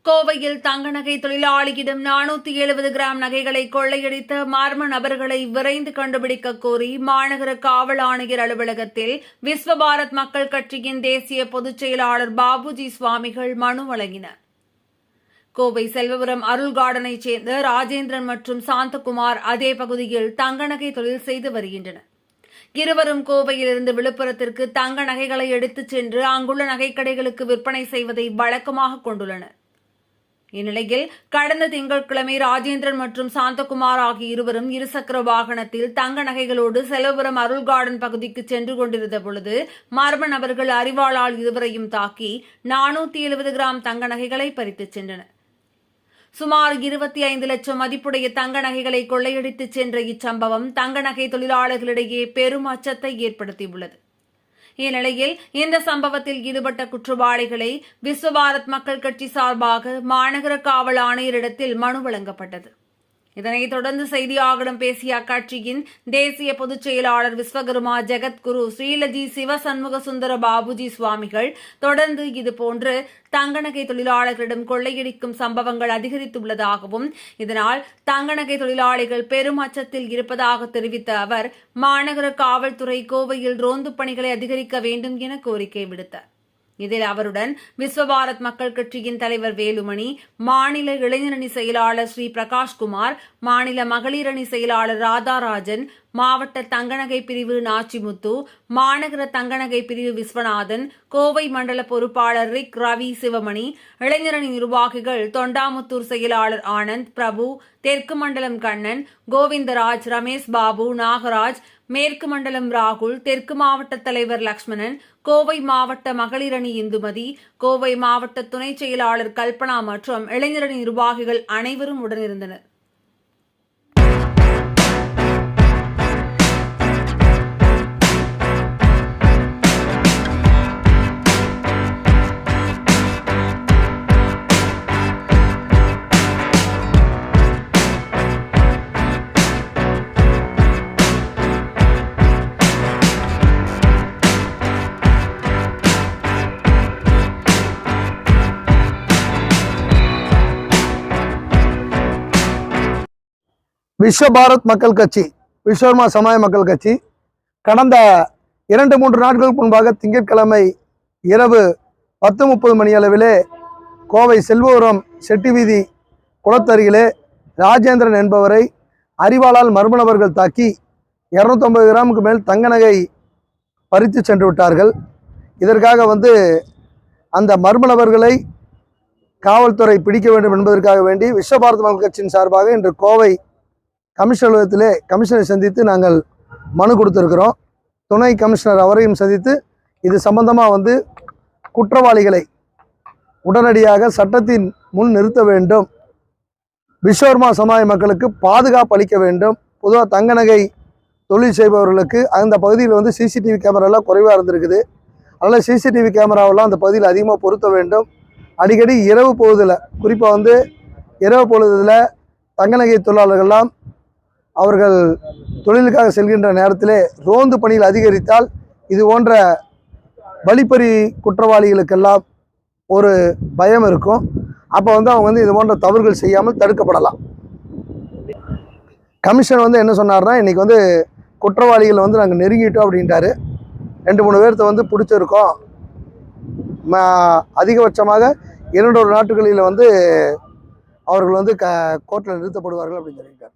கோவையில் தங்க நகை தொழிலாளியிடம் 470 கிராம் நகைகளை கொள்ளையடித்த மர்ம நபர்களை விரைந்து கண்டுபிடிக்க கோரி மாநகர காவல் ஆணையர் அலுவலகத்தில் விஸ்வபாரத் மக்கள் கட்சியின் தேசிய பொதுச் செயலாளர் பாபுஜி சுவாமிகள் மனு வழங்கினர். கோவை செல்வபுரம் அருள் கார்டனைச் சேர்ந்த ராஜேந்திரன் மற்றும் சாந்தகுமார் அதே பகுதியில் தங்க நகை தொழில் செய்து வருகின்றனர். இருவரும் கோவையிலிருந்து விழுப்புரத்திற்கு தங்க நகைகளை எடுத்துச் சென்று அங்குள்ள நகைக்கடைகளுக்கு விற்பனை செய்வதை வழக்கமாக கொண்டுள்ளனர். இந்நிலையில் கடந்த திங்கட்கிழமை ராஜேந்திரன் மற்றும் சாந்தகுமார் ஆகிய இருவரும் இருசக்கர வாகனத்தில் தங்க நகைகளோடு செல்வபுரம் அருள் கார்டன் பகுதிக்கு சென்று கொண்டிருந்த பொழுது மர்ம நபர்கள் அரிவாளால் இருவரையும் தாக்கி 470 கிராம் தங்க நகைகளை பறித்துச் சென்றனர். சுமார் 25 லட்சம் மதிப்புடைய தங்க நகைகளை கொள்ளையடித்துச் சென்ற இச்சம்பவம் தங்க நகை தொழிலாளர்களிடையே பெரும் அச்சத்தை ஏற்படுத்தியுள்ளது. இந்நிலையில் இந்த சம்பவத்தில் ஈடுபட்ட குற்றவாளிகளை விஸ்வபாரத் மக்கள் கட்சி சார்பாக மாநகர காவல் ஆணையரிடத்தில் மனு வழங்கப்பட்டது. இதனைத் தொடர்ந்து செய்தியாளர்களிடம் பேசிய அக்கட்சியின் தேசிய பொதுச் செயலாளர் விஸ்வகர்மா ஜெகத்குரு ஸ்ரீலஜி சிவசண்முக சுந்தர பாபுஜி சுவாமிகள் தொடர்ந்து இதுபோன்று தங்க நகை தொழிலாளர்களிடம் கொள்ளையடிக்கும் சம்பவங்கள் அதிகரித்துள்ளதாகவும் இதனால் தங்க நகை தொழிலாளிகள் பெரும் அச்சத்தில் இருப்பதாக தெரிவித்த அவர் மாநகர காவல்துறை கோவையில் ரோந்து பணிகளை அதிகரிக்க வேண்டும் என கோரிக்கை விடுத்தார். இதில் அவருடன் விஸ்வபாரத் மக்கள் கட்சியின் தலைவர் வேலுமணி, மாநில இளைஞரணி செயலாளர் ஸ்ரீ பிரகாஷ்குமார், மாநில மகளிர் அணி செயலாளர் ராதாராஜன், மாவட்ட தங்கநகை பிரிவு நாச்சிமுத்து, மாநகர தங்கநகை பிரிவு விஸ்வநாதன், கோவை மண்டல பொறுப்பாளர் ரிக் ரவி சிவமணி, இளைஞரணி நிர்வாகிகள் தொண்டாமுத்தூர் செயலாளர் ஆனந்த் பிரபு, தெற்கு மண்டலம் கண்ணன், கோவிந்தராஜ், ரமேஷ் பாபு, நாகராஜ், மேற்கு மண்டலம் ராகுல், தெற்கு மாவட்ட தலைவர் லக்ஷ்மணன், கோவை மாவட்ட மகளிர் அணி இந்துமதி, கோவை மாவட்ட துணை செயலாளர் கல்பனா மற்றும் இளைஞரணி நிர்வாகிகள் அனைவரும் உடனிருந்தனர். விஸ்வபாரத் மக்கள் கட்சி, விஸ்வகர்மா சமாய மக்கள் கட்சி கடந்த 2-3 நாட்களுக்கு முன்பாக திங்கட்கிழமை இரவு 10:30 மணி அளவிலே கோவை செல்வபுரம் செட்டி வீதி குளத்தருகிலே ராஜேந்திரன் என்பவரை அரிவாளால் மர்ம நபர்கள் தாக்கி 250 கிராமுக்கு மேல் தங்க நகை பறித்து சென்று விட்டார்கள். இதற்காக அந்த மர்ம நபர்களை காவல்துறை பிடிக்க வேண்டும் என்பதற்காக வேண்டி விஸ்வபாரத் மக்கள் கட்சியின் சார்பாக இன்று கோவை கமிஷனர் அலுவலகத்திலே கமிஷனரை சந்தித்து நாங்கள் மனு கொடுத்திருக்கிறோம். துணை கமிஷனர் அவரையும் சந்தித்து இது சம்பந்தமாக குற்றவாளிகளை உடனடியாக சட்டத்தின் முன் நிறுத்த வேண்டும், விஸ்வகர்மா சமுதாய மக்களுக்கு பாதுகாப்பு அளிக்க வேண்டும். பொதுவாக தங்க நகை தொழில் செய்பவர்களுக்கு அந்த பகுதியில் சிசிடிவி கேமராலாம் குறைவாக இருந்திருக்குது. அதனால் சிசிடிவி கேமராவெல்லாம் அந்த பகுதியில் அதிகமாக பொருத்த வேண்டும். அடிக்கடி இரவு பொழுதில், குறிப்பாக இரவு பொழுதில் தங்க நகை தொழிலாளர்கள்லாம் அவர்கள் தொழிலுக்காக செல்கின்ற நேரத்திலே ரோந்து பணியில் அதிகரித்தால் இது போன்ற வழிப்பறி குற்றவாளிகளுக்கெல்லாம் ஒரு பயம் இருக்கும். அப்போ அவங்க இது போன்ற தவறுகள் செய்யாமல் தடுக்கப்படலாம். கமிஷன் என்ன சொன்னார்னா, இன்றைக்கி குற்றவாளிகள் நாங்கள் நெருங்கிட்டோம் அப்படின்ட்டாரு. 2-3 பேர்த்த பிடிச்சிருக்கோம், அதிகபட்சமாக 2 நாட்களில் அவர்கள் கோர்ட்டில் நிறுத்தப்படுவார்கள் அப்படின்னு சொல்லியிருக்காரு.